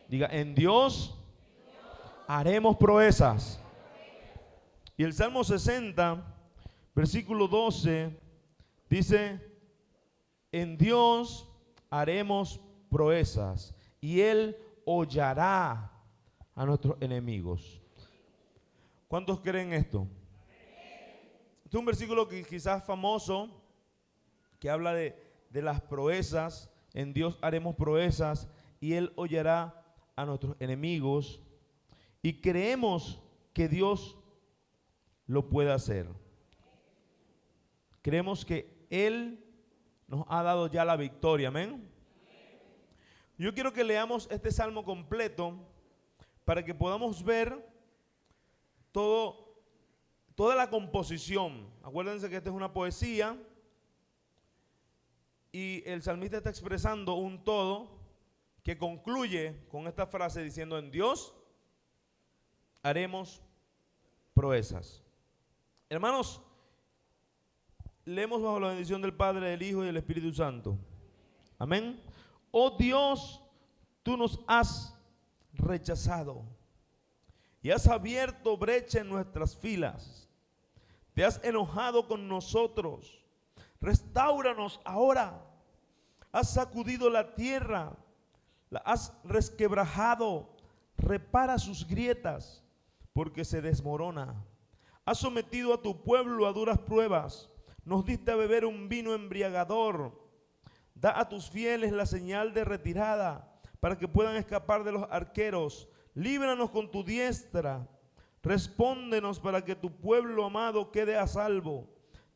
Diga, en Dios haremos proezas. Y el Salmo 60, versículo 12, dice, en Dios haremos proezas y Él hollará a nuestros enemigos. ¿Cuántos creen esto? Este es un versículo que quizás famoso, que habla de las proezas. En Dios haremos proezas y Él hollará a nuestros enemigos. Y creemos que Dios lo puede hacer. Creemos que Él nos ha dado ya la victoria, amén. Yo quiero que leamos este salmo completo para que podamos ver toda la composición. Acuérdense que esta es una poesía y el salmista está expresando un todo que concluye con esta frase diciendo, en Dios haremos proezas. Hermanos, leemos bajo la bendición del Padre, del Hijo y del Espíritu Santo. Amén. Oh Dios, tú nos has rechazado y has abierto brecha en nuestras filas. Te has enojado con nosotros. Restáuranos ahora. Has sacudido la tierra, la has resquebrajado. Repara sus grietas, porque se desmorona. Has sometido a tu pueblo a duras pruebas. Nos diste a beber un vino embriagador. Da a tus fieles la señal de retirada, para que puedan escapar de los arqueros. Líbranos con tu diestra. Respóndenos para que tu pueblo amado quede a salvo.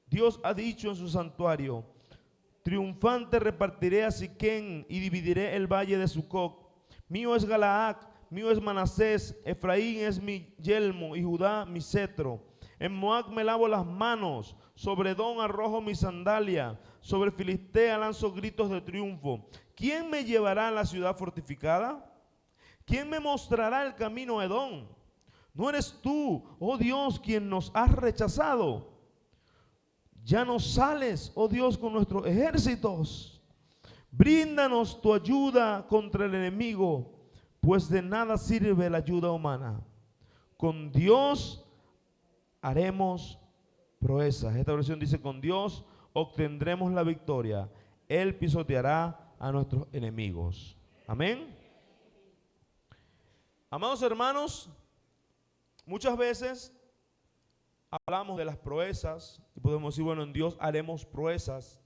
Dios ha dicho en su santuario, triunfante repartiré a Siquén y dividiré el valle de Sucoc. Mío es Galaad, mío es Manasés, Efraín es mi yelmo y Judá mi cetro. En Moab me lavo las manos, sobre Edom arrojo mi sandalia, sobre Filistea lanzo gritos de triunfo. ¿Quién me llevará a la ciudad fortificada? ¿Quién me mostrará el camino a Edom? ¿No eres tú, oh Dios, quien nos has rechazado? Ya no sales, oh Dios, con nuestros ejércitos. Bríndanos tu ayuda contra el enemigo, pues de nada sirve la ayuda humana. Con Dios haremos proezas. Esta versión dice, con Dios obtendremos la victoria. Él pisoteará a nuestros enemigos. Amén. Amados hermanos, muchas veces hablamos de las proezas y podemos decir, bueno, en Dios haremos proezas.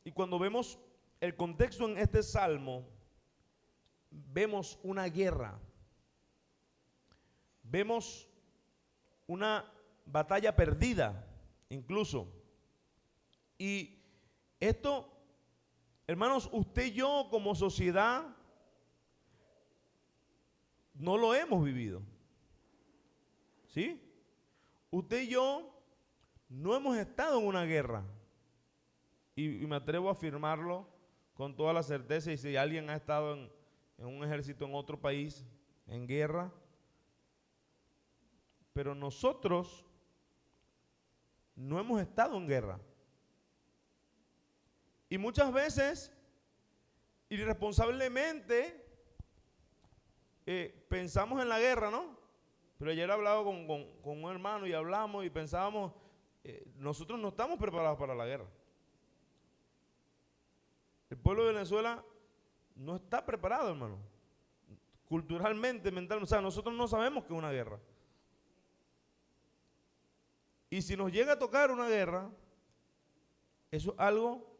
Y cuando vemos el contexto en este salmo, vemos una guerra, vemos una batalla perdida incluso. Y esto, hermanos, usted y yo como sociedad no lo hemos vivido. ¿Sí? Usted y yo no hemos estado en una guerra. Y me atrevo a afirmarlo con toda la certeza. Y si alguien ha estado en un ejército en otro país, en guerra, pero nosotros no hemos estado en guerra. Y muchas veces, irresponsablemente, pensamos en la guerra, ¿no? Pero ayer he hablado con un hermano y hablamos y pensábamos, nosotros no estamos preparados para la guerra. El pueblo de Venezuela no está preparado, hermano. Culturalmente, mentalmente, o sea, nosotros no sabemos qué es una guerra. Y si nos llega a tocar una guerra, eso es algo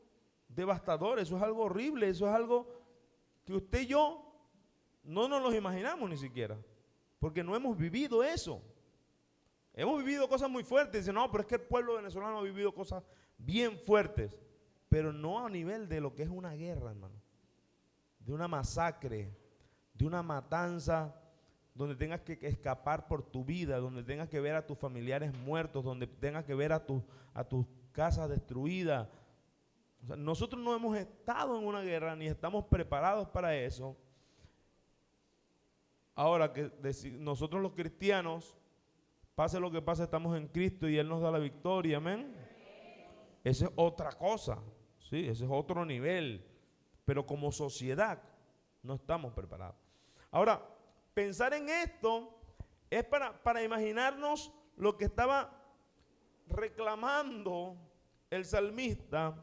devastador, eso es algo horrible, eso es algo que usted y yo no nos lo imaginamos ni siquiera, porque no hemos vivido eso. Hemos vivido cosas muy fuertes. Dicen, no, pero es que el pueblo venezolano ha vivido cosas bien fuertes, pero no a nivel de lo que es una guerra, hermano. De una masacre, de una matanza, donde tengas que escapar por tu vida, donde tengas que ver a tus familiares muertos, donde tengas que ver a tus casas destruidas. O sea, nosotros no hemos estado en una guerra, ni estamos preparados para eso. Ahora que nosotros los cristianos, pase lo que pase, estamos en Cristo y Él nos da la victoria, amén. Esa es otra cosa, sí, ese es otro nivel. Pero como sociedad no estamos preparados. Ahora, pensar en esto es para imaginarnos lo que estaba reclamando el salmista,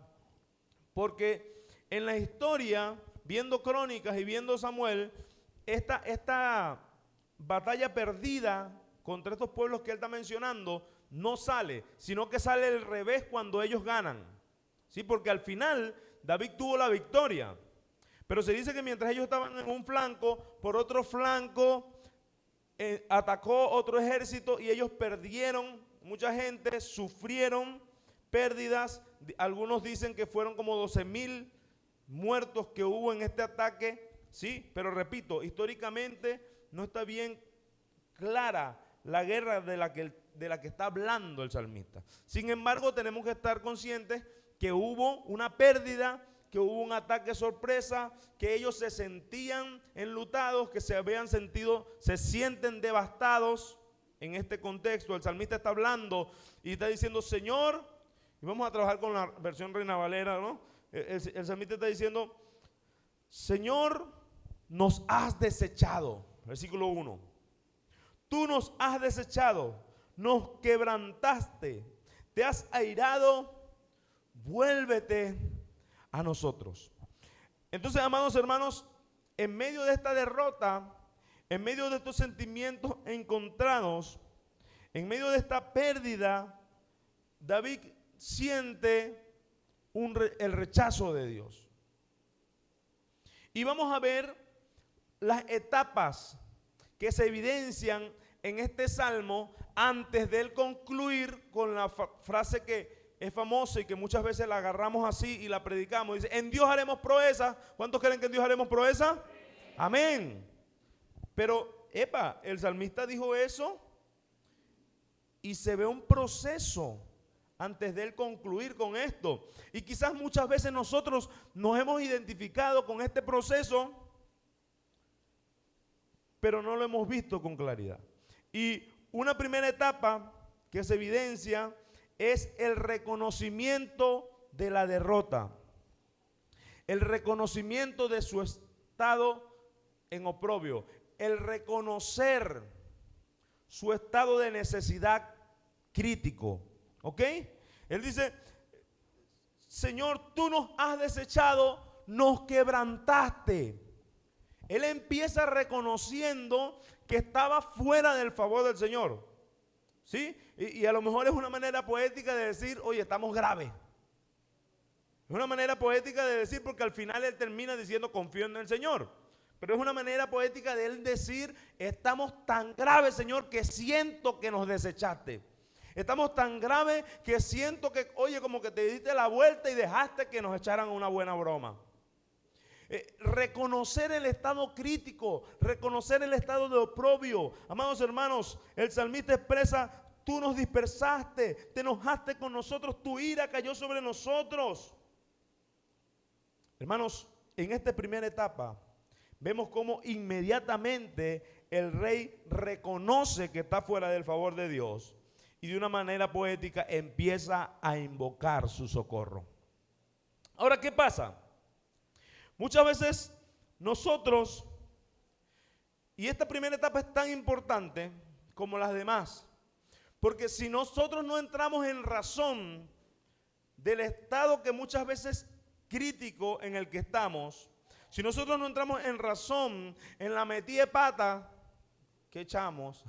porque en la historia, viendo Crónicas y viendo Samuel, esta batalla perdida contra estos pueblos que él está mencionando no sale, sino que sale al revés cuando ellos ganan. ¿Sí? Porque al final David tuvo la victoria, pero se dice que mientras ellos estaban en un flanco, por otro flanco atacó otro ejército y ellos perdieron, mucha gente sufrieron pérdidas. Algunos dicen que fueron como 12,000 muertos que hubo en este ataque, ¿sí? Pero repito, históricamente no está bien clara la guerra de la que está hablando el salmista. Sin embargo, tenemos que estar conscientes que hubo una pérdida, que hubo un ataque sorpresa, que ellos se sentían enlutados, que se sienten devastados. En este contexto, el salmista está hablando y está diciendo, Señor, y vamos a trabajar con la versión Reina Valera, ¿no? El salmista está diciendo, Señor, nos has desechado. Versículo 1. Tú nos has desechado, nos quebrantaste, te has airado, vuélvete a nosotros. Entonces, amados hermanos, en medio de esta derrota, en medio de estos sentimientos encontrados, en medio de esta pérdida, David siente el rechazo de Dios. Y vamos a ver las etapas que se evidencian en este salmo antes de él concluir con la frase que es famosa y que muchas veces la agarramos así y la predicamos. Dice, en Dios haremos proezas. ¿Cuántos creen que en Dios haremos proezas? Amén. Pero, el salmista dijo eso y se ve un proceso antes de él concluir con esto. Y quizás muchas veces nosotros nos hemos identificado con este proceso, pero no lo hemos visto con claridad. Y una primera etapa que se evidencia es el reconocimiento de la derrota, el reconocimiento de su estado en oprobio, el reconocer su estado de necesidad crítico. ¿Ok? Él dice, Señor, tú nos has desechado, nos quebrantaste. Él empieza reconociendo que estaba fuera del favor del Señor. ¿Sí? Y a lo mejor es una manera poética de decir, oye, estamos graves. Es una manera poética de decir, porque al final él termina diciendo, confío en el Señor. Pero es una manera poética de él decir, estamos tan graves, Señor, que siento que nos desechaste. Estamos tan graves que siento que, oye, como que te diste la vuelta y dejaste que nos echaran una buena broma. Reconocer el estado crítico, reconocer el estado de oprobio. Amados hermanos, el salmista expresa, tú nos dispersaste, te enojaste con nosotros, tu ira cayó sobre nosotros. Hermanos, en esta primera etapa vemos cómo inmediatamente el rey reconoce que está fuera del favor de Dios y de una manera poética empieza a invocar su socorro. Ahora, ¿qué pasa? Muchas veces nosotros, y esta primera etapa es tan importante como las demás, porque si nosotros no entramos en razón del estado que muchas veces crítico en el que estamos, si nosotros no entramos en razón en la metida de pata que echamos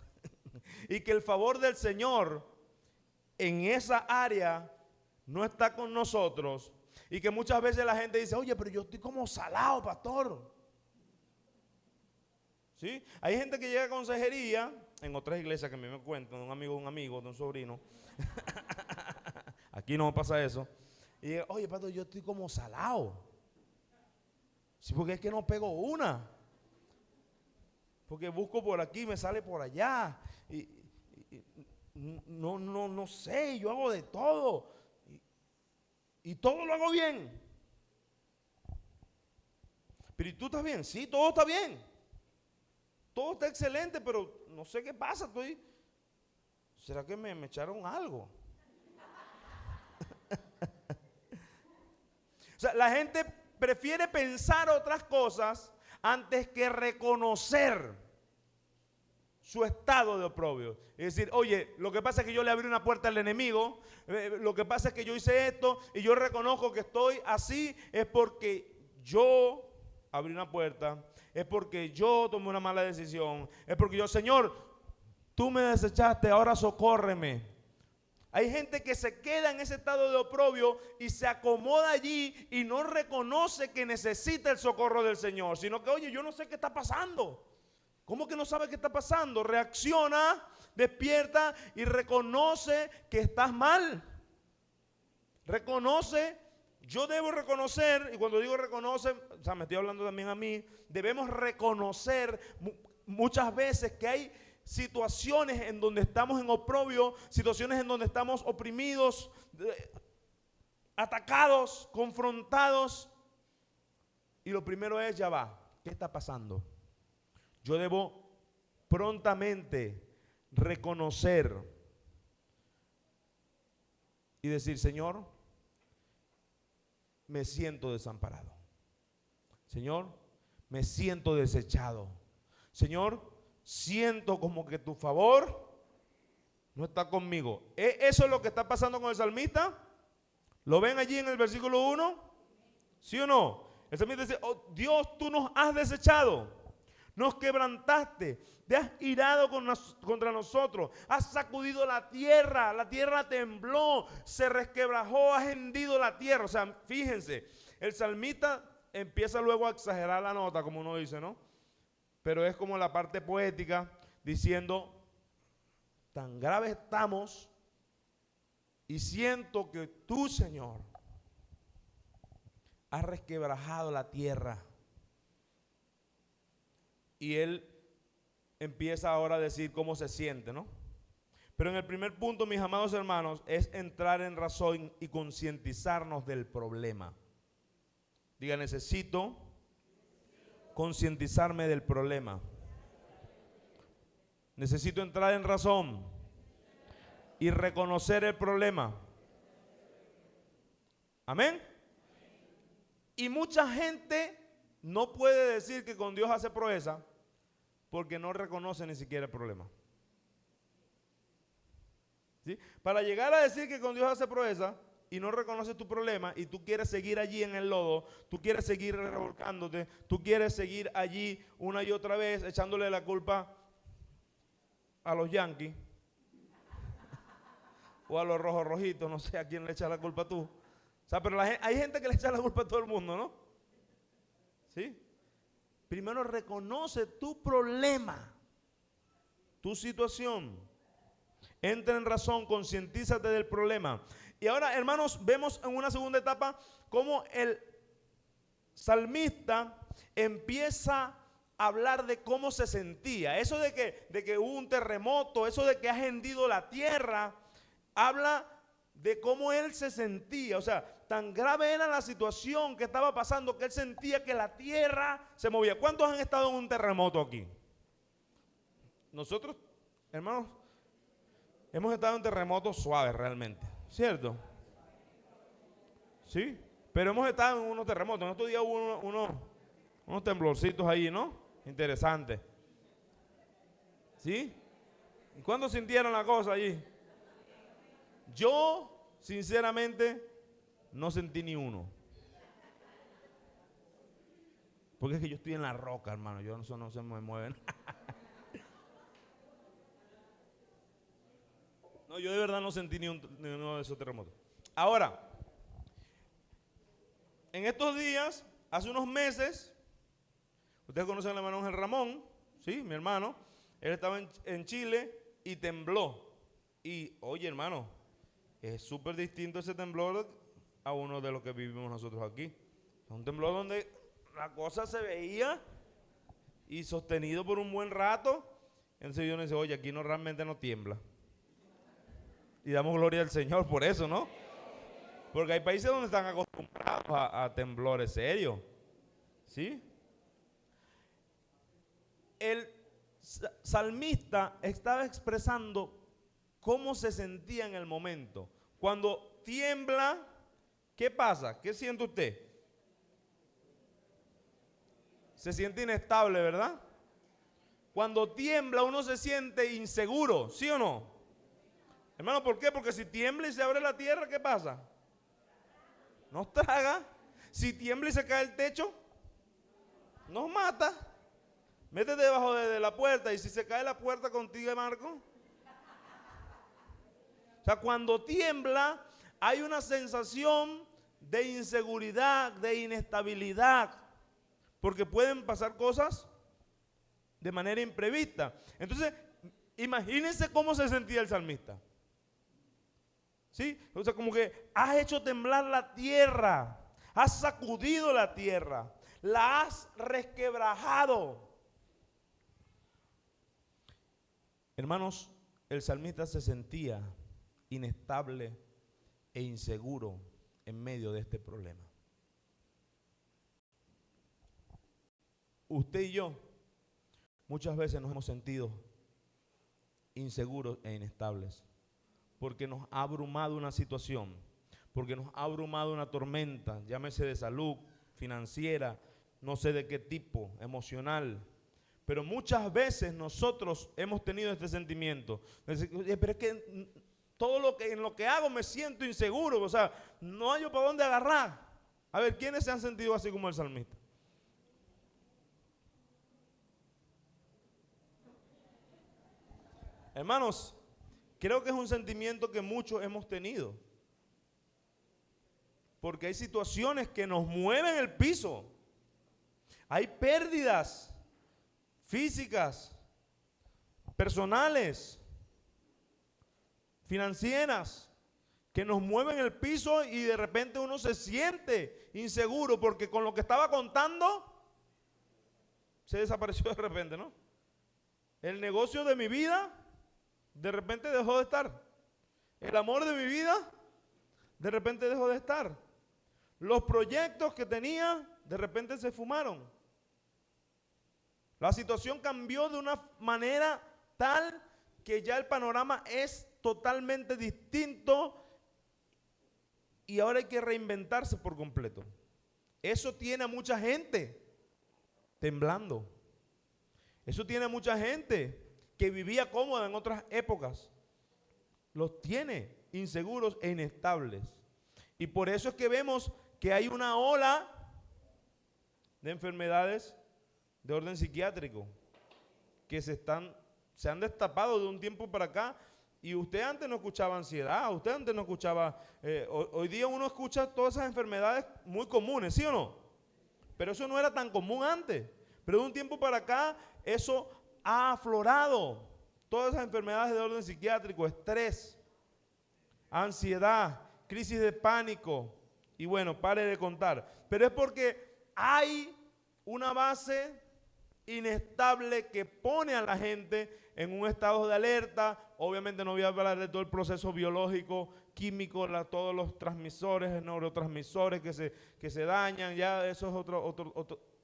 y que el favor del Señor en esa área no está con nosotros, y que muchas veces la gente dice, oye, pero yo estoy como salado, pastor. ¿Sí? Hay gente que llega a consejería, en otras iglesias que a mí me cuentan, de un amigo, de un sobrino. Aquí no pasa eso. Y dice, oye, pastor, yo estoy como salado. Sí, porque es que no pego una. Porque busco por aquí, me sale por allá. No sé, yo hago de todo. Y todo lo hago bien. Pero ¿y tú estás bien? Sí, todo está bien. Todo está excelente, pero no sé qué pasa. ¿Será que me echaron algo? O sea, la gente prefiere pensar otras cosas antes que reconocer su estado de oprobio. Es decir, oye, lo que pasa es que yo le abrí una puerta al enemigo, lo que pasa es que yo hice esto y yo reconozco que estoy así, es porque yo abrí una puerta, es porque yo tomé una mala decisión, es porque yo, Señor, tú me desechaste, ahora socórreme. Hay gente que se queda en ese estado de oprobio y se acomoda allí y no reconoce que necesita el socorro del Señor, sino que, oye, yo no sé qué está pasando. ¿Cómo que no sabe qué está pasando? Reacciona, despierta y reconoce que estás mal. Reconoce, yo debo reconocer, y cuando digo reconoce, o sea, me estoy hablando también a mí, debemos reconocer muchas veces que hay situaciones en donde estamos en oprobio, situaciones en donde estamos oprimidos, atacados, confrontados. Y lo primero es, ya va, ¿qué está pasando? Yo debo prontamente reconocer y decir, Señor, me siento desamparado. Señor, me siento desechado. Señor, siento como que tu favor no está conmigo. ¿Eso es lo que está pasando con el salmista? ¿Lo ven allí en el versículo 1? ¿Sí o no? El salmista dice, oh, Dios, tú nos has desechado. Nos quebrantaste, te has irado contra nosotros, has sacudido la tierra tembló, se resquebrajó, has hendido la tierra. O sea, fíjense, el salmista empieza luego a exagerar la nota, como uno dice, ¿no? Pero es como la parte poética diciendo, tan grave estamos y siento que tú, Señor, has resquebrajado la tierra. Y él empieza ahora a decir cómo se siente, ¿no? Pero en el primer punto, mis amados hermanos, es entrar en razón y concientizarnos del problema. Diga, necesito concientizarme del problema. Necesito entrar en razón y reconocer el problema. Amén. Y mucha gente no puede decir que con Dios hace proeza porque no reconoce ni siquiera el problema. ¿Sí? Para llegar a decir que con Dios hace proeza y no reconoces tu problema y tú quieres seguir allí en el lodo, tú quieres seguir revolcándote, tú quieres seguir allí una y otra vez echándole la culpa a los Yankees o a los rojos rojitos, no sé a quién le echa la culpa tú. O sea, pero hay gente que le echa la culpa a todo el mundo, ¿no? ¿Sí? Primero reconoce tu problema, tu situación. Entra en razón, concientízate del problema. Y ahora, hermanos, vemos en una segunda etapa cómo el salmista empieza a hablar de cómo se sentía. Eso de que hubo un terremoto, eso de que ha hendido la tierra, habla de cómo él se sentía. O sea, tan grave era la situación que estaba pasando que él sentía que la tierra se movía. ¿Cuántos han estado en un terremoto aquí? Nosotros, hermanos, hemos estado en terremotos suaves realmente, ¿cierto? Sí, pero hemos estado en unos terremotos. En estos días hubo unos temblorcitos ahí, ¿no? Interesante. ¿Sí? ¿Y cuándo sintieron la cosa allí? Yo, sinceramente, no sentí ni uno. Porque es que yo estoy en la roca, hermano. Yo no se me mueven. No, yo de verdad no sentí ni uno de esos terremotos. Ahora, en estos días, hace unos meses, ustedes conocen al hermano Ángel Ramón, ¿sí? Mi hermano. Él estaba en Chile y tembló. Y, oye, hermano, es súper distinto ese temblor a uno de los que vivimos nosotros aquí. Es un temblor donde la cosa se veía y sostenido por un buen rato. Entonces yo me dice, oye, aquí no realmente no tiembla. Y damos gloria al Señor por eso, ¿no? Porque hay países donde están acostumbrados a temblores serios. ¿Sí? El salmista estaba expresando cómo se sentía en el momento. Cuando tiembla, ¿qué pasa? ¿Qué siente usted? se siente inestable, ¿verdad? Cuando tiembla uno se siente inseguro, ¿sí o no? Hermano, ¿por qué? Porque si tiembla y se abre la tierra, ¿qué pasa? Nos traga. Si tiembla y se cae el techo, nos mata. Métete debajo de la puerta y si se cae la puerta contigo, Marco. O sea, cuando tiembla hay una sensación de inseguridad, de inestabilidad, porque pueden pasar cosas de manera imprevista. Entonces, imagínense cómo se sentía el salmista. ¿Sí? O sea, como que has hecho temblar la tierra, has sacudido la tierra, la has resquebrajado. Hermanos, el salmista se sentía inestable e inseguro en medio de este problema. Usted y yo muchas veces nos hemos sentido inseguros e inestables porque nos ha abrumado una situación, porque nos ha abrumado una tormenta, llámese de salud, financiera, no sé de qué tipo, emocional. Pero muchas veces nosotros hemos tenido este sentimiento. Pero es que en lo que hago me siento inseguro, o sea, no hay para dónde agarrar. A ver, ¿quiénes se han sentido así como el salmista? Hermanos, creo que es un sentimiento que muchos hemos tenido. Porque hay situaciones que nos mueven el piso. Hay pérdidas físicas, personales, financieras, que nos mueven el piso y de repente uno se siente inseguro porque con lo que estaba contando se desapareció de repente, ¿no? El negocio de mi vida de repente dejó de estar. El amor de mi vida de repente dejó de estar. Los proyectos que tenía de repente se fumaron. La situación cambió de una manera tal que ya el panorama es totalmente distinto y ahora hay que reinventarse por completo. Eso tiene a mucha gente temblando. Eso tiene a mucha gente que vivía cómoda en otras épocas. Los tiene inseguros e inestables. Y por eso es que vemos que hay una ola de enfermedades de orden psiquiátrico que se han destapado de un tiempo para acá. Y usted antes no escuchaba ansiedad, usted antes no escuchaba, hoy día uno escucha todas esas enfermedades muy comunes, ¿sí o no? Pero eso no era tan común antes. Pero de un tiempo para acá eso ha aflorado. Todas esas enfermedades de orden psiquiátrico, estrés, ansiedad, crisis de pánico. Y bueno, pare de contar. Pero es porque hay una base inestable que pone a la gente en un estado de alerta. Obviamente no voy a hablar de todo el proceso biológico, químico, todos los transmisores, neurotransmisores que se dañan. Ya eso es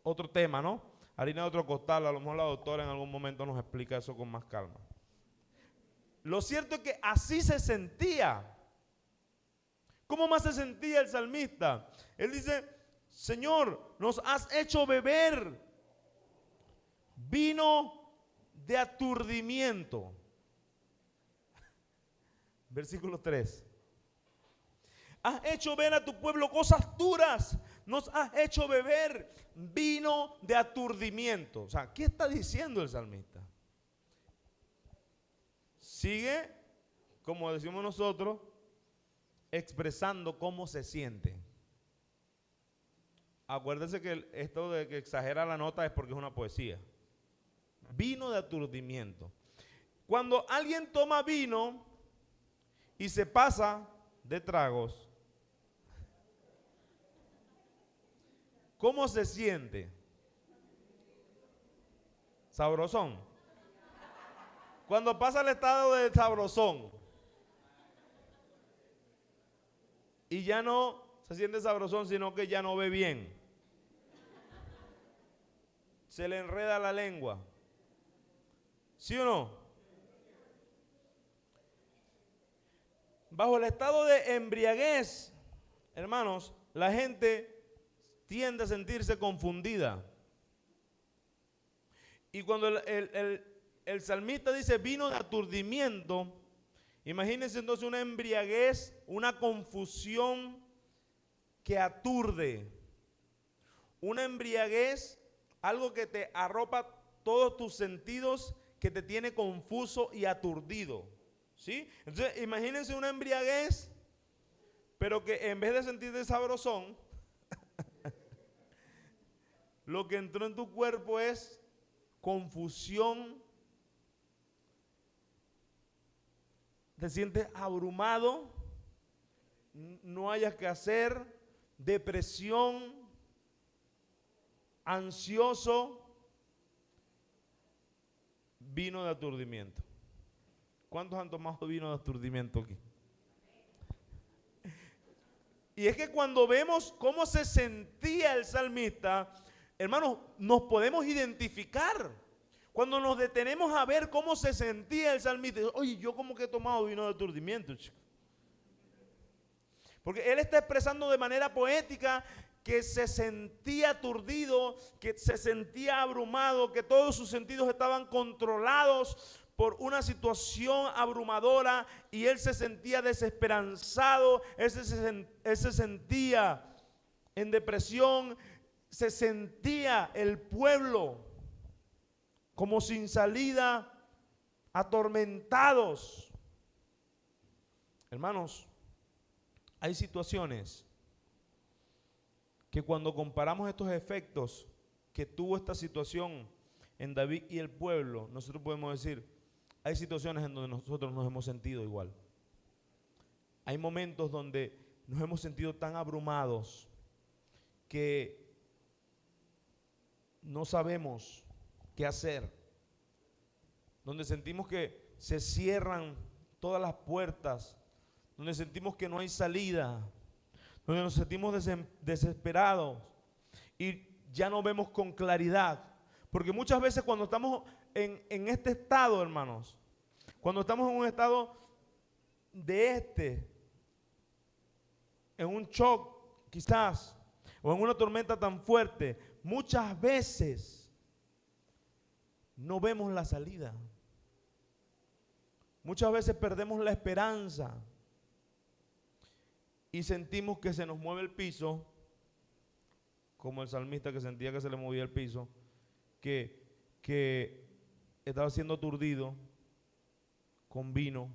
otro tema, ¿no? Harina de otro costal. A lo mejor la doctora en algún momento nos explica eso con más calma. Lo cierto es que así se sentía. ¿Cómo más se sentía el salmista? Él dice: Señor, nos has hecho beber vino de aturdimiento. Versículo 3. Has hecho ver a tu pueblo cosas duras. Nos has hecho beber vino de aturdimiento. O sea, ¿qué está diciendo el salmista? Sigue, como decimos nosotros, expresando cómo se siente. Acuérdese que esto de que exagera la nota es porque es una poesía. Vino de aturdimiento. Cuando alguien toma vino y se pasa de tragos, ¿cómo se siente? Sabrosón. Cuando pasa el estado de sabrosón y ya no se siente sabrosón, sino que ya no ve bien, se le enreda la lengua. ¿Sí o no? Bajo el estado de embriaguez, hermanos, la gente tiende a sentirse confundida. Y cuando el salmista dice vino de aturdimiento, imagínense entonces una embriaguez, una confusión que aturde. Una embriaguez, algo que te arropa todos tus sentidos, que te tiene confuso y aturdido. ¿Sí? Entonces imagínense una embriaguez, pero que en vez de sentirte sabrosón, lo que entró en tu cuerpo es confusión. Te sientes abrumado, no hayas que hacer, depresión, ansioso, vino de aturdimiento. ¿Cuántos han tomado vino de aturdimiento aquí? Y es que cuando vemos cómo se sentía el salmista, hermanos, nos podemos identificar. Cuando nos detenemos a ver cómo se sentía el salmista, oye, yo como que he tomado vino de aturdimiento, chico. Porque él está expresando de manera poética que se sentía aturdido, que se sentía abrumado, que todos sus sentidos estaban controlados por una situación abrumadora y él se sentía desesperanzado, él se sentía en depresión, se sentía el pueblo como sin salida, atormentados. Hermanos, hay situaciones que cuando comparamos estos efectos que tuvo esta situación en David y el pueblo, nosotros podemos decir, hay situaciones en donde nosotros nos hemos sentido igual. Hay momentos donde nos hemos sentido tan abrumados que no sabemos qué hacer, donde sentimos que se cierran todas las puertas, donde sentimos que no hay salida, donde nos sentimos desesperados y ya no vemos con claridad. Porque muchas veces cuando estamos en este estado, hermanos, cuando estamos en un estado en un shock quizás, o en una tormenta tan fuerte, muchas veces no vemos la salida. Muchas veces perdemos la esperanza y sentimos que se nos mueve el piso, como el salmista que sentía que se le movía el piso, que estaba siendo aturdido con vino.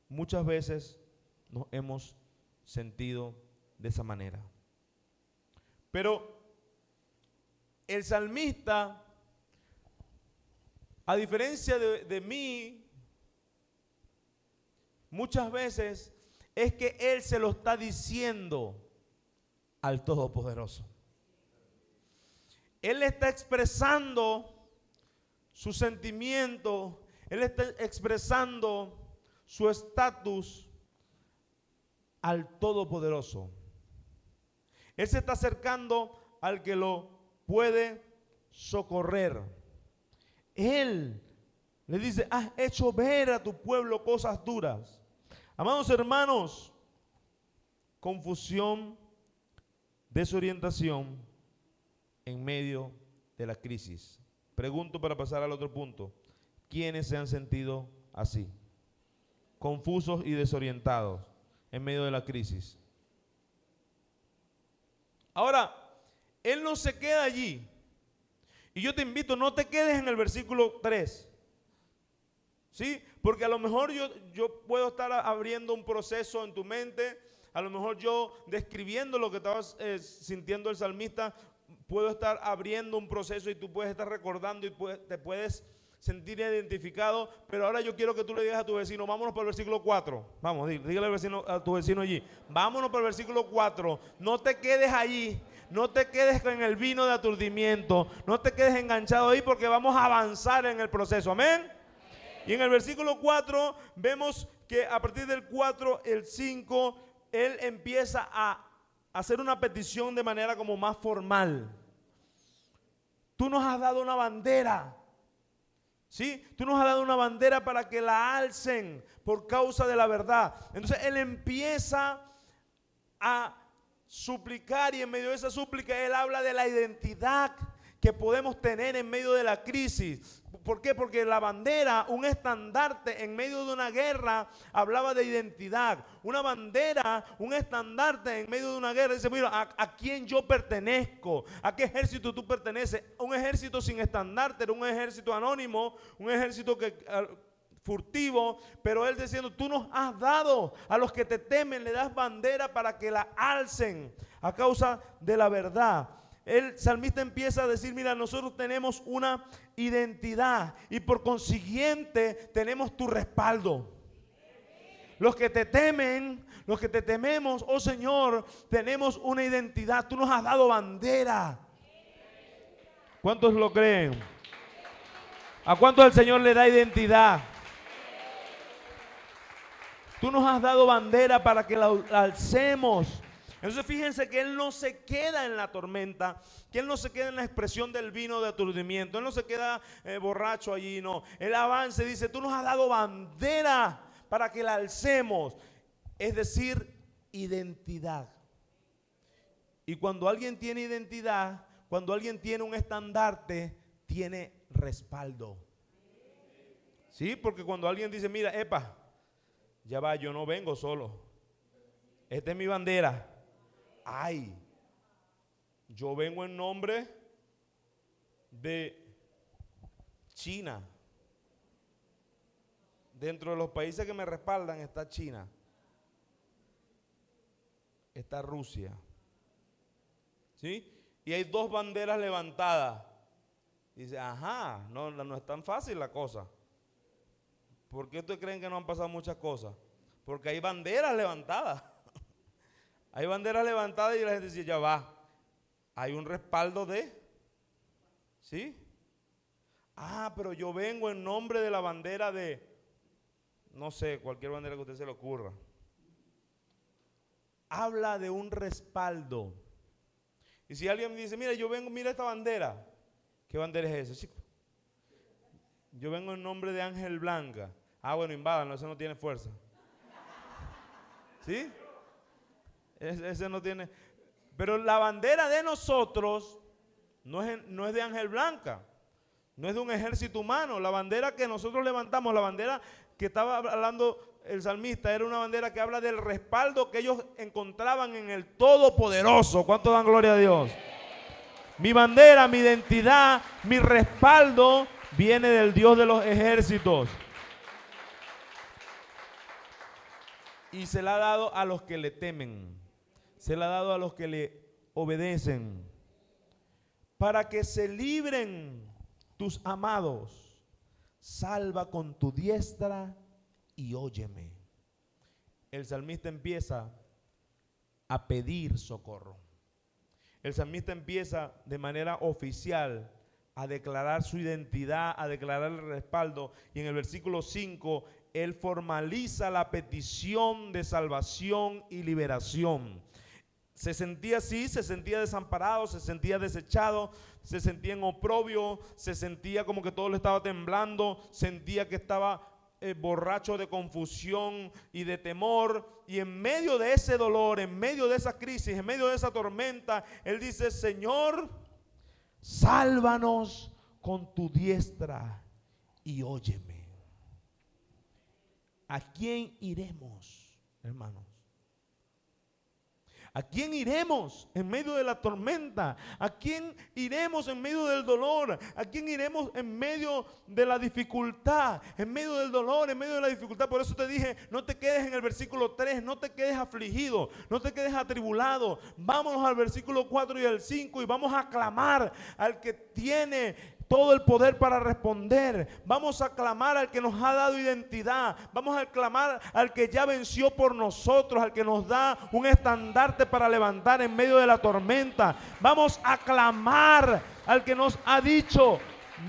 Muchas veces nos hemos sentido de esa manera. Pero el salmista, a diferencia de mí, muchas veces es que él se lo está diciendo al Todopoderoso. Él está expresando su sentimiento, él está expresando su estatus al Todopoderoso. Él se está acercando al que lo puede socorrer. Él le dice, has hecho ver a tu pueblo cosas duras. Amados hermanos, confusión, desorientación en medio de la crisis. Pregunto para pasar al otro punto. ¿Quiénes se han sentido así? Confusos y desorientados en medio de la crisis. Ahora, él no se queda allí. Y yo te invito, no te quedes en el versículo 3. ¿Sí? Porque a lo mejor yo puedo estar abriendo un proceso en tu mente. A lo mejor yo describiendo lo que estabas sintiendo el salmista, puedo estar abriendo un proceso y tú puedes estar recordando y te puedes sentir identificado. Pero ahora yo quiero que tú le digas a tu vecino, vámonos para el versículo 4. Vamos, dígale al vecino, a tu vecino allí, vámonos para el versículo 4. No te quedes allí, no te quedes con el vino de aturdimiento, no te quedes enganchado ahí porque vamos a avanzar en el proceso. Amén. Y en el versículo 4 vemos que a partir del 4, el 5, él empieza a hacer una petición de manera como más formal. Tú nos has dado una bandera, ¿sí? Tú nos has dado una bandera para que la alcen por causa de la verdad. Entonces él empieza a suplicar y en medio de esa súplica él habla de la identidad que podemos tener en medio de la crisis. ¿Por qué? Porque la bandera, un estandarte en medio de una guerra, hablaba de identidad. Una bandera, un estandarte en medio de una guerra, dice, mira, ¿a quién yo pertenezco? ¿A qué ejército tú perteneces? Un ejército sin estandarte era un ejército anónimo, un ejército furtivo, pero él diciendo, tú nos has dado a los que te temen, le das bandera para que la alcen a causa de la verdad. El salmista empieza a decir, mira, nosotros tenemos una identidad y por consiguiente tenemos tu respaldo. Los que te temen, los que te tememos, oh Señor, tenemos una identidad. Tú nos has dado bandera. ¿Cuántos lo creen? ¿A cuántos el Señor le da identidad? Tú nos has dado bandera para que la alcemos. Entonces fíjense que Él no se queda en la tormenta, que Él no se queda en la expresión del vino de aturdimiento, Él no se queda borracho allí, no. Él avanza y dice, tú nos has dado bandera para que la alcemos, es decir, identidad. Y cuando alguien tiene identidad, cuando alguien tiene un estandarte, tiene respaldo. Sí, porque cuando alguien dice, mira, epa, ya va, yo no vengo solo, esta es mi bandera. Ay, yo vengo en nombre de China. Dentro de los países que me respaldan está China, está Rusia, ¿sí? Y hay dos banderas levantadas. Dice, ajá, no es tan fácil la cosa. ¿Por qué ustedes creen que no han pasado muchas cosas? Porque hay banderas levantadas. Hay banderas levantadas y la gente dice, ya va, hay un respaldo de, ¿sí? Ah, pero yo vengo en nombre de la bandera de, no sé, cualquier bandera que a usted se le ocurra. Habla de un respaldo. Y si alguien me dice, mira, yo vengo, mira esta bandera. ¿Qué bandera es esa, chico? Yo vengo en nombre de Ángel Blanca. Ah, bueno, invádanlo, ese no tiene fuerza. ¿Sí? Ese no tiene. Pero la bandera de nosotros no es de Ángel Blanca, no es de un ejército humano. La bandera que nosotros levantamos, la bandera que estaba hablando el salmista, era una bandera que habla del respaldo que ellos encontraban en el Todopoderoso. ¿Cuánto dan gloria a Dios? Mi bandera, mi identidad, mi respaldo viene del Dios de los ejércitos. Y se la ha dado a los que le temen. Se la ha dado a los que le obedecen. Para que se libren tus amados. Salva con tu diestra y óyeme. El salmista empieza a pedir socorro. El salmista empieza de manera oficial a declarar su identidad, a declarar el respaldo. Y en el versículo 5, él formaliza la petición de salvación y liberación. Se sentía así, se sentía desamparado, se sentía desechado, se sentía en oprobio, se sentía como que todo le estaba temblando, sentía que estaba borracho de confusión y de temor. Y en medio de ese dolor, en medio de esa crisis, en medio de esa tormenta, él dice, Señor, sálvanos con tu diestra y óyeme. ¿A quién iremos, hermanos? ¿A quién iremos en medio de la tormenta? ¿A quién iremos en medio del dolor? ¿A quién iremos en medio de la dificultad? En medio del dolor, en medio de la dificultad. Por eso te dije, no te quedes en el versículo 3, no te quedes afligido, no te quedes atribulado. Vámonos al versículo 4 y al 5 y vamos a clamar al que tiene todo el poder para responder. Vamos a clamar al que nos ha dado identidad. Vamos a clamar al que ya venció por nosotros, al que nos da un estandarte para levantar en medio de la tormenta. Vamos a clamar al que nos ha dicho,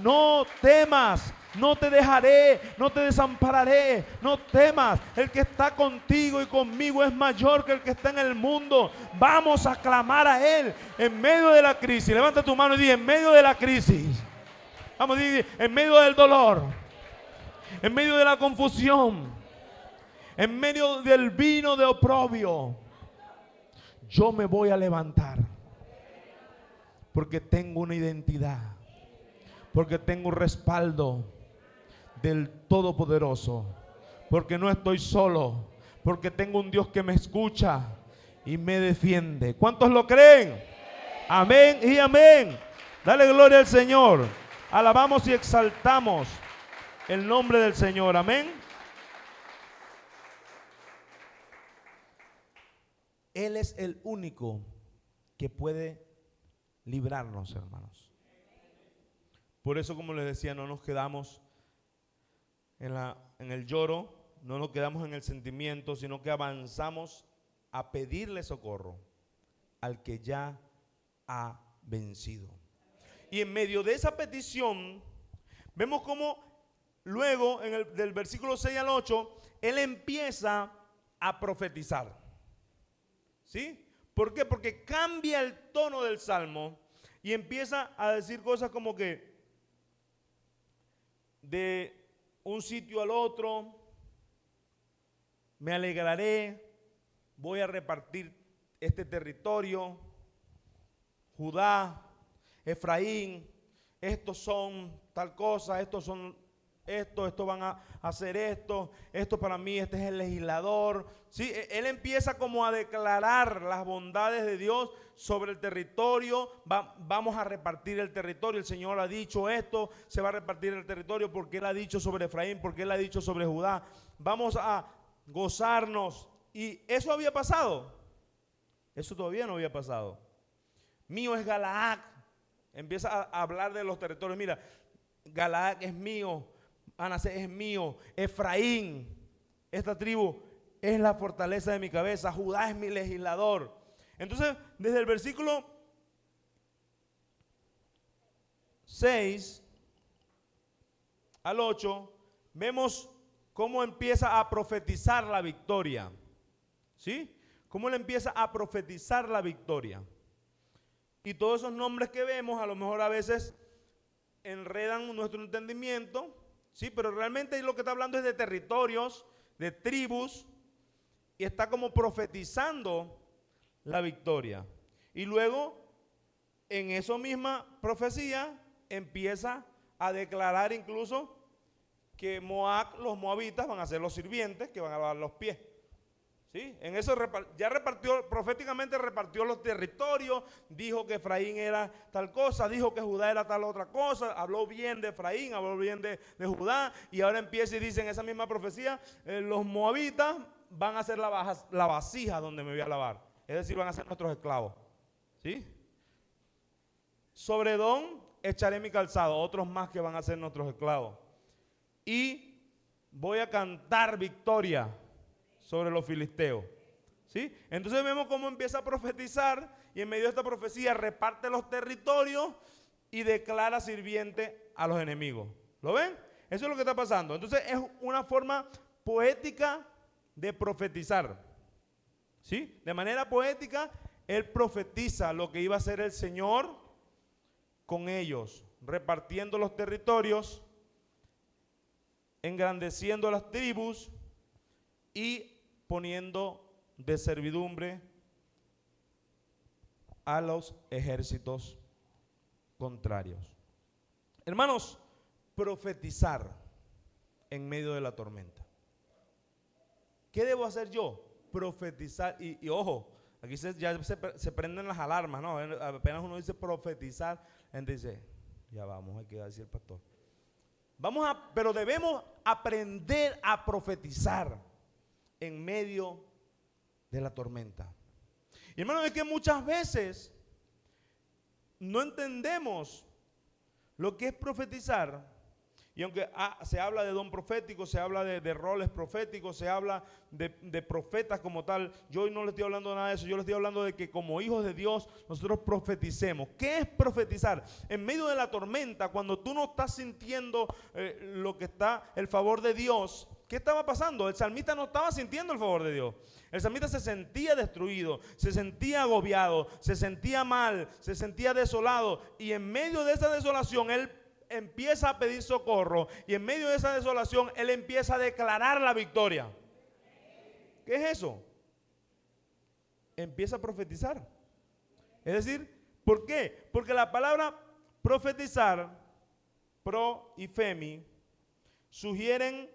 no temas, no te dejaré, no te desampararé, no temas. El que está contigo y conmigo es mayor que el que está en el mundo. Vamos a clamar a Él en medio de la crisis. Levanta tu mano y di, en medio de la crisis. Vamos a decir, en medio del dolor, en medio de la confusión, en medio del vino de oprobio, yo me voy a levantar. porque tengo una identidad, porque tengo un respaldo del Todopoderoso, porque no estoy solo, porque tengo un Dios que me escucha y me defiende. ¿Cuántos lo creen? Amén y amén. Dale gloria al Señor. Alabamos y exaltamos el nombre del Señor. Amén. Él es el único que puede librarnos, hermanos. Por eso, como les decía, no nos quedamos en el lloro, no nos quedamos en el sentimiento, sino que avanzamos a pedirle socorro al que ya ha vencido. Y en medio de esa petición, vemos cómo luego, del versículo 6 al 8, él empieza a profetizar. ¿Sí? ¿Por qué? Porque cambia el tono del salmo y empieza a decir cosas como que de un sitio al otro me alegraré, voy a repartir este territorio, Judá, Efraín, estos son tal cosa, estos son estos van a hacer esto para mí, este es el legislador. ¿Sí? Él empieza como a declarar las bondades de Dios sobre el territorio. Vamos a repartir el territorio, el Señor ha dicho esto, se va a repartir el territorio porque Él ha dicho sobre Efraín, porque Él ha dicho sobre Judá. Vamos a gozarnos. Y eso había pasado, eso todavía no había pasado. Mío es Galaad. Empieza a hablar de los territorios. Mira, Galaad es mío, Manasés es mío, Efraín, esta tribu es la fortaleza de mi cabeza, Judá es mi legislador. Entonces, desde el versículo 6 al 8, vemos cómo empieza a profetizar la victoria. ¿Sí? Cómo él empieza a profetizar la victoria. Y todos esos nombres que vemos, a lo mejor a veces enredan nuestro entendimiento, sí, pero realmente lo que está hablando es de territorios, de tribus, y está como profetizando la victoria. Y luego, en esa misma profecía, empieza a declarar incluso que Moab, los moabitas van a ser los sirvientes que van a lavar los pies. ¿Sí? En eso ya proféticamente repartió los territorios, dijo que Efraín era tal cosa, dijo que Judá era tal otra cosa, habló bien de Efraín, habló bien de Judá, y ahora empieza y dice en esa misma profecía, los moabitas van a ser la vasija donde me voy a lavar, es decir, van a ser nuestros esclavos. ¿Sí? Sobre Edom echaré mi calzado, otros más que van a ser nuestros esclavos, y voy a cantar victoria sobre los filisteos. ¿Sí? Entonces vemos cómo empieza a profetizar y en medio de esta profecía reparte los territorios y declara sirviente a los enemigos. ¿Lo ven? Eso es lo que está pasando. Entonces es una forma poética de profetizar. ¿Sí? De manera poética él profetiza lo que iba a hacer el Señor con ellos, repartiendo los territorios, engrandeciendo las tribus y poniendo de servidumbre a los ejércitos contrarios. Hermanos, profetizar en medio de la tormenta. ¿Qué debo hacer yo? Profetizar. Y ojo, aquí ya se prenden las alarmas, ¿no? Apenas uno dice profetizar, la gente dice, ya vamos, hay que decir el pastor. Pero debemos aprender a profetizar en medio de la tormenta. Y hermano, es que muchas veces no entendemos lo que es profetizar. Y aunque se habla de don profético, se habla de roles proféticos, se habla de profetas como tal, yo hoy no le estoy hablando de nada de eso, yo le estoy hablando de que como hijos de Dios nosotros profeticemos. ¿Qué es profetizar? En medio de la tormenta, cuando tú no estás sintiendo lo que está, el favor de Dios, ¿qué estaba pasando? El salmista no estaba sintiendo el favor de Dios. El salmista se sentía destruido, se sentía agobiado, se sentía mal, se sentía desolado, y en medio de esa desolación él empieza a pedir socorro, y en medio de esa desolación él empieza a declarar la victoria. ¿Qué es eso? Empieza a profetizar. Es decir, ¿Por qué? Porque la palabra profetizar, pro y femi, sugieren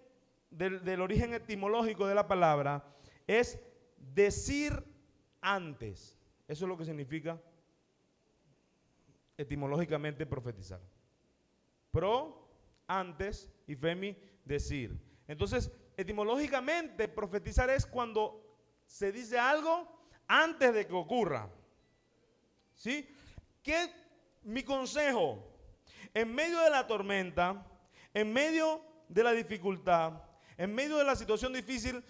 del origen etimológico de la palabra, es decir antes. Eso es lo que significa etimológicamente profetizar. Pro, antes, y femi, decir. Entonces, etimológicamente profetizar es cuando se dice algo antes de que ocurra. ¿Sí? ¿Qué mi consejo? En medio de la tormenta, en medio de la dificultad, en medio de la situación difícil,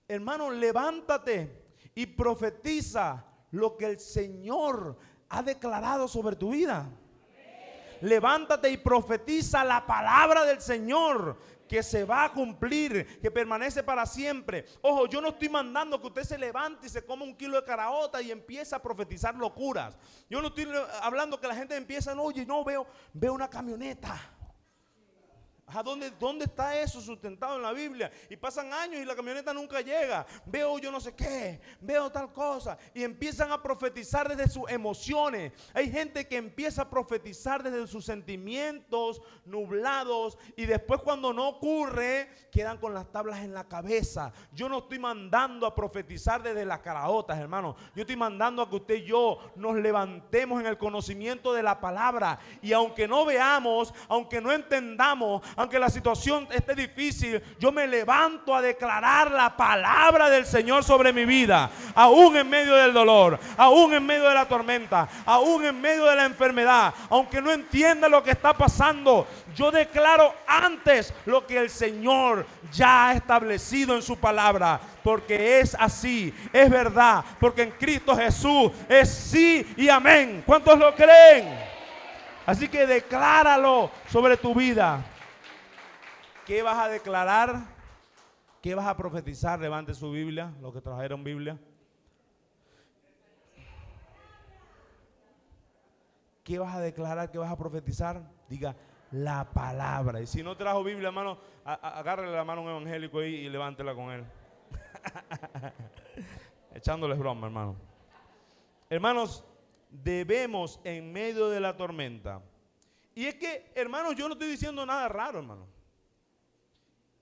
hermano, levántate y profetiza lo que el Señor ha declarado sobre tu vida. Levántate y profetiza la palabra del Señor, que se va a cumplir, que permanece para siempre. Ojo, yo no estoy mandando que usted se levante y se coma 1 kilo de caraota y empiece a profetizar locuras. Yo no estoy hablando que la gente empieza, no, oye, no, veo una camioneta. ¿Dónde está eso sustentado en la Biblia? Y pasan años y la camioneta nunca llega. Veo yo no sé qué, veo tal cosa. Y empiezan a profetizar desde sus emociones. Hay gente que empieza a profetizar desde sus sentimientos nublados. Y después cuando no ocurre, quedan con las tablas en la cabeza. Yo no estoy mandando a profetizar desde las caraotas, hermano. Yo estoy mandando a que usted y yo nos levantemos en el conocimiento de la palabra. Y aunque no veamos, aunque no entendamos, aunque la situación esté difícil, yo me levanto a declarar la palabra del Señor sobre mi vida, aún en medio del dolor, aún en medio de la tormenta, aún en medio de la enfermedad, aunque no entienda lo que está pasando. Yo declaro antes lo que el Señor ya ha establecido en su palabra, porque es así, es verdad, porque en Cristo Jesús es sí y amén. ¿Cuántos lo creen? Así que decláralo sobre tu vida. ¿Qué vas a declarar? ¿Qué vas a profetizar? Levante su Biblia, los que trajeron Biblia. ¿Qué vas a declarar? ¿Qué vas a profetizar? Diga la palabra. Y si no trajo Biblia, hermano, agárrele la mano a un evangélico ahí y levántela con él. Echándoles broma, hermano. Hermanos, debemos en medio de la tormenta. Y es que, hermanos, yo no estoy diciendo nada raro, hermano.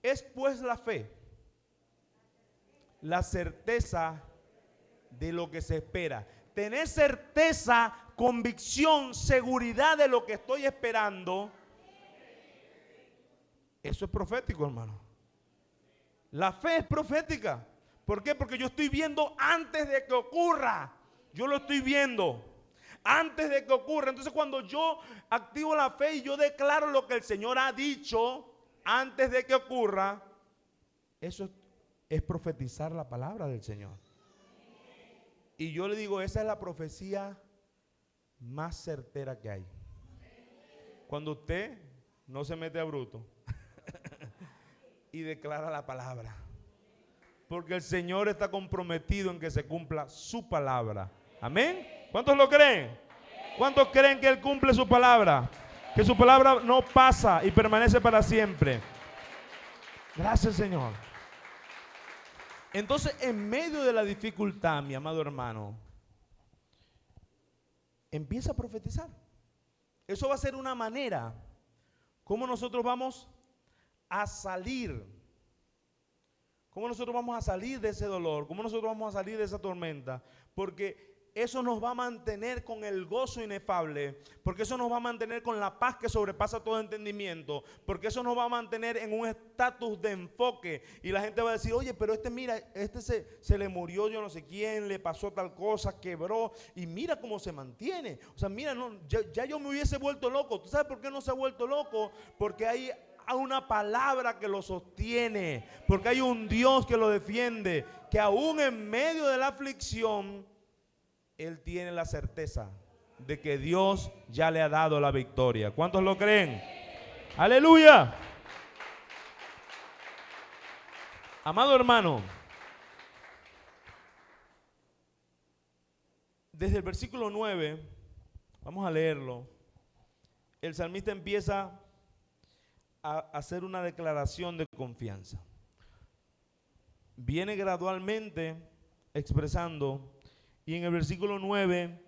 Es pues la fe, la certeza de lo que se espera. Tener certeza, convicción, seguridad de lo que estoy esperando. Eso es profético, hermano. La fe es profética. ¿Por qué? Porque yo estoy viendo antes de que ocurra. Yo lo estoy viendo antes de que ocurra. Entonces cuando yo activo la fe y yo declaro lo que el Señor ha dicho antes de que ocurra, eso es profetizar la palabra del Señor. Y yo le digo, esa es la profecía más certera que hay. Cuando usted no se mete a bruto y declara la palabra, porque el Señor está comprometido en que se cumpla su palabra. Amén. ¿Cuántos lo creen? ¿Cuántos creen que Él cumple su palabra? Que su palabra no pasa y permanece para siempre. Gracias, Señor. Entonces, en medio de la dificultad, mi amado hermano, empieza a profetizar. Eso va a ser una manera como nosotros vamos a salir. Cómo nosotros vamos a salir de ese dolor, cómo nosotros vamos a salir de esa tormenta, porque eso nos va a mantener con el gozo inefable, porque eso nos va a mantener con la paz que sobrepasa todo entendimiento, porque eso nos va a mantener en un estatus de enfoque. Y la gente va a decir, oye, pero mira, se le murió yo no sé quién, le pasó tal cosa, quebró, y mira cómo se mantiene. O sea, mira, no, ya yo me hubiese vuelto loco. ¿Tú sabes por qué no se ha vuelto loco? Porque hay una palabra que lo sostiene, porque hay un Dios que lo defiende, que aún en medio de la aflicción, Él tiene la certeza de que Dios ya le ha dado la victoria. ¿Cuántos lo creen? ¡Aleluya! Amado hermano, desde el versículo 9, vamos a leerlo, el salmista empieza a hacer una declaración de confianza. Viene gradualmente expresando, y en el versículo 9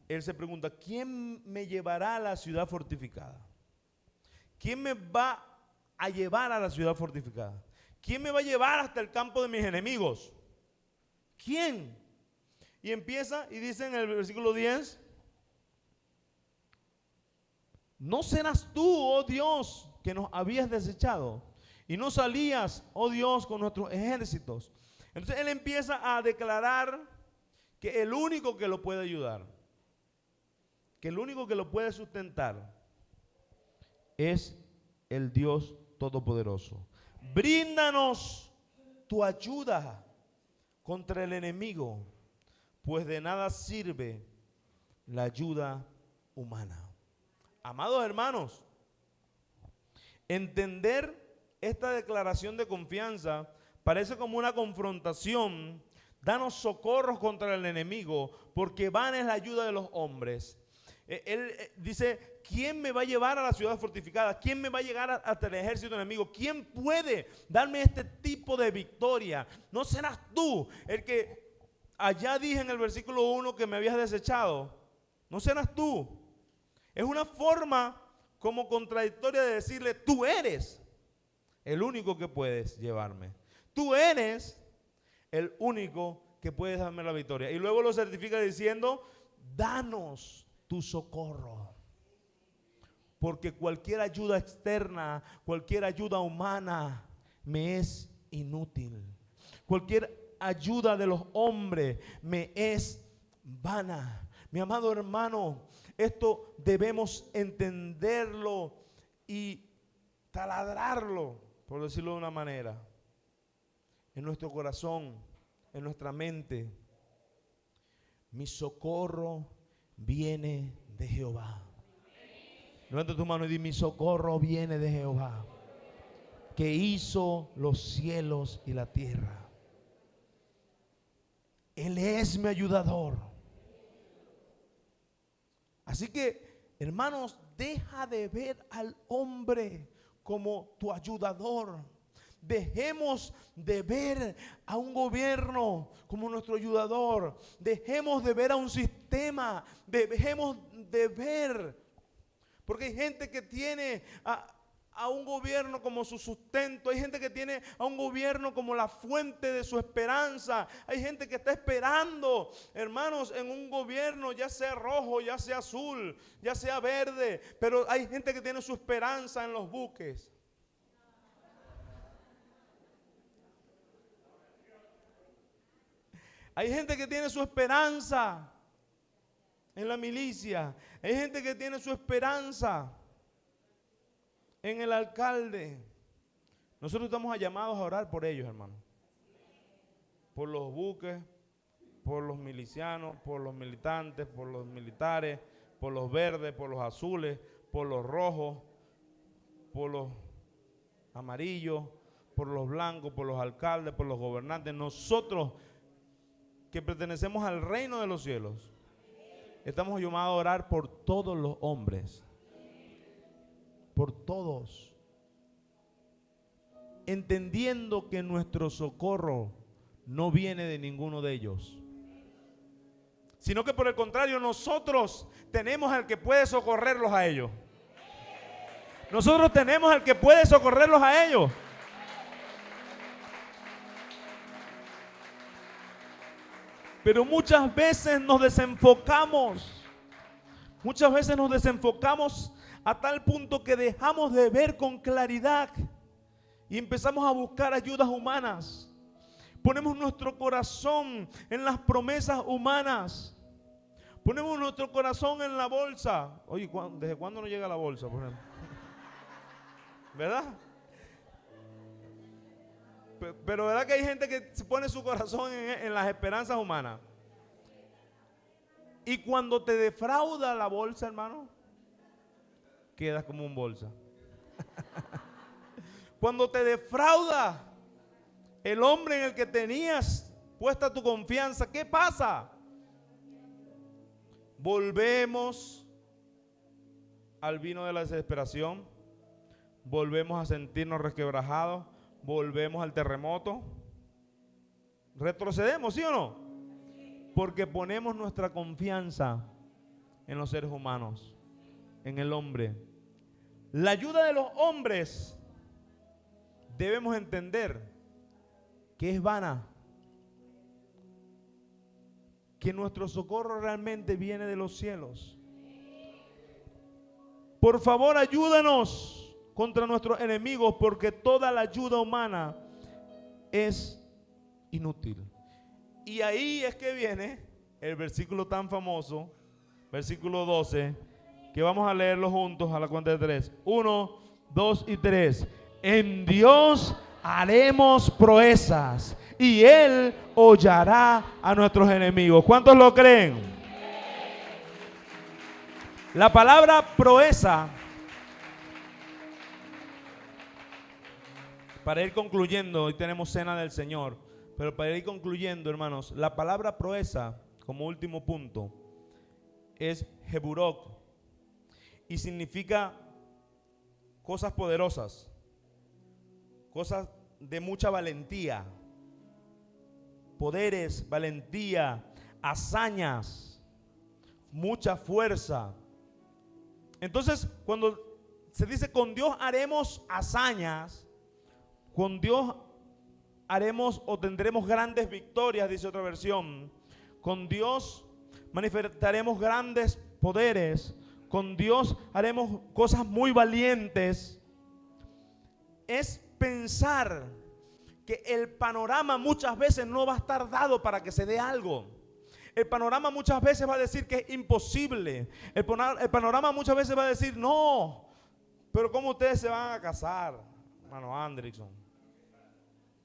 él se pregunta, ¿quién me llevará a la ciudad fortificada? ¿Quién me va a llevar a la ciudad fortificada? ¿Quién me va a llevar hasta el campo de mis enemigos? ¿Quién? Y empieza y dice en el versículo 10, ¿no serás tú, oh Dios, que nos habías desechado? Y no salías, oh Dios, con nuestros ejércitos. Entonces él empieza a declarar que el único que lo puede ayudar, que el único que lo puede sustentar, es el Dios Todopoderoso. Bríndanos tu ayuda contra el enemigo, pues de nada sirve la ayuda humana. Amados hermanos, entender esta declaración de confianza parece como una confrontación. Danos socorros contra el enemigo, porque vana es la ayuda de los hombres. Él dice, ¿quién me va a llevar a la ciudad fortificada? ¿Quién me va a llegar hasta el ejército enemigo? ¿Quién puede darme este tipo de victoria? ¿No serás tú el que allá dije en el versículo 1 que me habías desechado? ¿No serás tú? Es una forma como contradictoria de decirle, tú eres el único que puedes llevarme. Tú eres el único que puedes darme la victoria. Y luego lo certifica diciendo, danos tu socorro. Porque cualquier ayuda externa, cualquier ayuda humana me es inútil. Cualquier ayuda de los hombres me es vana. Mi amado hermano, esto debemos entenderlo y taladrarlo, por decirlo de una manera, en nuestro corazón, en nuestra mente. Mi socorro viene de Jehová. Levanta tu mano y di, mi socorro viene de Jehová, que hizo los cielos y la tierra. Él es mi ayudador. Así que, hermanos, deja de ver al hombre como tu ayudador. Dejemos de ver a un gobierno como nuestro ayudador. Dejemos de ver a un sistema. Dejemos de ver. Porque hay gente que tiene a un gobierno como su sustento. Hay gente que tiene a un gobierno como la fuente de su esperanza. Hay gente que está esperando, hermanos, en un gobierno, ya sea rojo, ya sea azul, ya sea verde. Pero hay gente que tiene su esperanza en los buques. Hay gente que tiene su esperanza en la milicia. Hay gente que tiene su esperanza en el alcalde. Nosotros estamos llamados a orar por ellos, hermano. Por los buques, por los milicianos, por los militantes, por los militares, por los verdes, por los azules, por los rojos, por los amarillos, por los blancos, por los alcaldes, por los gobernantes. Nosotros que pertenecemos al reino de los cielos, estamos llamados a orar por todos los hombres, por todos, entendiendo que nuestro socorro no viene de ninguno de ellos, sino que por el contrario, nosotros tenemos al que puede socorrerlos a ellos. Nosotros tenemos al que puede socorrerlos a ellos. Pero muchas veces nos desenfocamos. Muchas veces nos desenfocamos a tal punto que dejamos de ver con claridad y empezamos a buscar ayudas humanas. Ponemos nuestro corazón en las promesas humanas. Ponemos nuestro corazón en la bolsa. Oye, ¿desde cuándo no llega la bolsa, por ejemplo? ¿Verdad? Pero ¿verdad que hay gente que pone su corazón en las esperanzas humanas? Y cuando te defrauda la bolsa, hermano, quedas como un bolsa. Cuando te defrauda el hombre en el que tenías puesta tu confianza, ¿qué pasa? Volvemos al vino de la desesperación, volvemos a sentirnos resquebrajados, volvemos al terremoto, retrocedemos, ¿sí o no? Porque ponemos nuestra confianza en los seres humanos, en el hombre. La ayuda de los hombres debemos entender que es vana, que nuestro socorro realmente viene de los cielos. Por favor, ayúdanos contra nuestros enemigos, porque toda la ayuda humana es inútil. Y ahí es que viene el versículo tan famoso, versículo 12, que vamos a leerlo juntos a la cuenta de 3. 1, 2 y 3. En Dios haremos proezas y Él hollará a nuestros enemigos. ¿Cuántos lo creen? La palabra proeza, para ir concluyendo, hoy tenemos cena del Señor, pero para ir concluyendo, hermanos, la palabra proeza, como último punto, es Jeburok y significa cosas poderosas, cosas de mucha valentía, poderes, valentía, hazañas, mucha fuerza. Entonces, cuando se dice con Dios haremos hazañas, con Dios haremos o tendremos grandes victorias, dice otra versión. Con Dios manifestaremos grandes poderes. Con Dios haremos cosas muy valientes. Es pensar que el panorama muchas veces no va a estar dado para que se dé algo. El panorama muchas veces va a decir que es imposible. El panorama muchas veces va a decir, no, pero ¿cómo ustedes se van a casar, hermano Andrickson?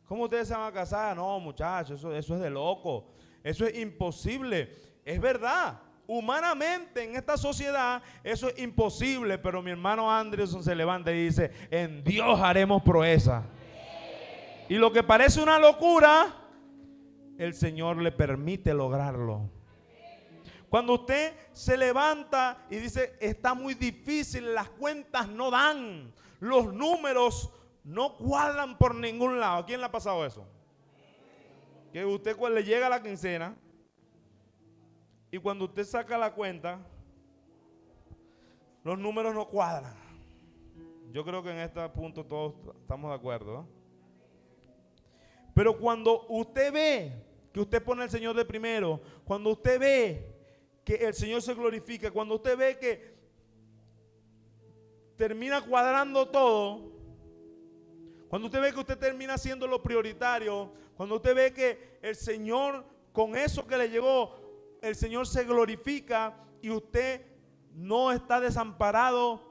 ¿Cómo ustedes se van a casar? No, muchachos, eso es de loco. Eso es imposible. Es verdad, humanamente en esta sociedad eso es imposible, pero mi hermano Andrickson se levanta y dice, en Dios haremos proeza. Y lo que parece una locura, el Señor le permite lograrlo. Cuando usted se levanta y dice, está muy difícil, las cuentas no dan, los números no cuadran por ningún lado. ¿A quién le ha pasado eso? Que usted cuando le llega la quincena y cuando usted saca la cuenta, los números no cuadran. Yo creo que en este punto todos estamos de acuerdo, ¿no? Pero cuando usted ve que usted pone al Señor de primero, cuando usted ve que el Señor se glorifica, cuando usted ve que termina cuadrando todo, cuando usted ve que usted termina siendo lo prioritario, cuando usted ve que el Señor, con eso que le llegó, el Señor se glorifica y usted no está desamparado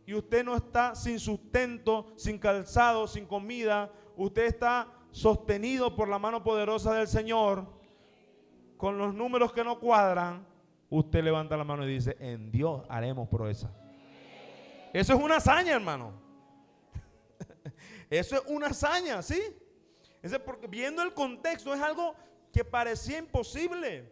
y usted no está sin sustento, sin calzado, sin comida, usted está sostenido por la mano poderosa del Señor, con los números que no cuadran, usted levanta la mano y dice, en Dios haremos proeza. Eso es una hazaña, hermano. Eso es una hazaña, ¿sí? Eso es porque viendo el contexto es algo que parecía imposible.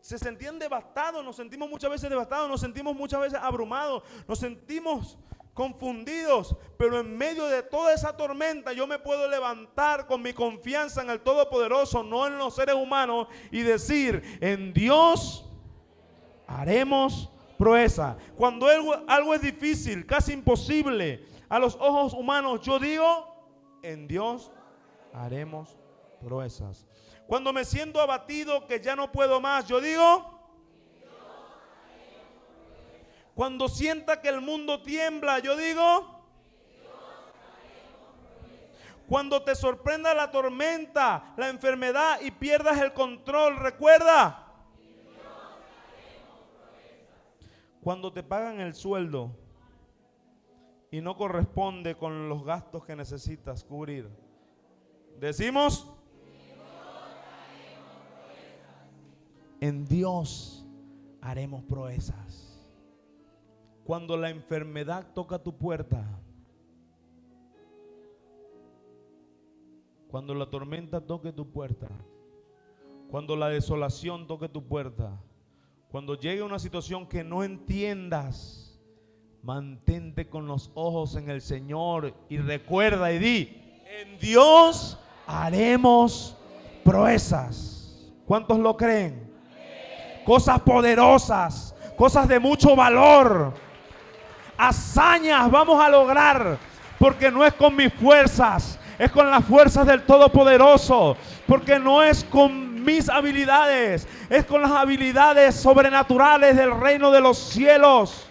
Se sentían devastados, nos sentimos muchas veces devastados, nos sentimos muchas veces abrumados, nos sentimos confundidos, pero en medio de toda esa tormenta yo me puedo levantar con mi confianza en el Todopoderoso, no en los seres humanos, y decir, en Dios haremos proeza. Cuando algo es difícil, casi imposible a los ojos humanos, yo digo, en Dios haremos proezas. Cuando me siento abatido, que ya no puedo más, yo digo, cuando sienta que el mundo tiembla, yo digo, cuando te sorprenda la tormenta, la enfermedad y pierdas el control, recuerda, cuando te pagan el sueldo y no corresponde con los gastos que necesitas cubrir, decimos, en Dios haremos proezas. Cuando la enfermedad toca tu puerta, cuando la tormenta toque tu puerta, cuando la desolación toque tu puerta, cuando llegue una situación que no entiendas, mantente con los ojos en el Señor y recuerda y di, en Dios haremos proezas. ¿Cuántos lo creen? Cosas poderosas, cosas de mucho valor, hazañas vamos a lograr, porque no es con mis fuerzas, es con las fuerzas del Todopoderoso, porque no es con mis habilidades, es con las habilidades sobrenaturales del reino de los cielos.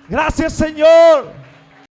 Gracias, Señor.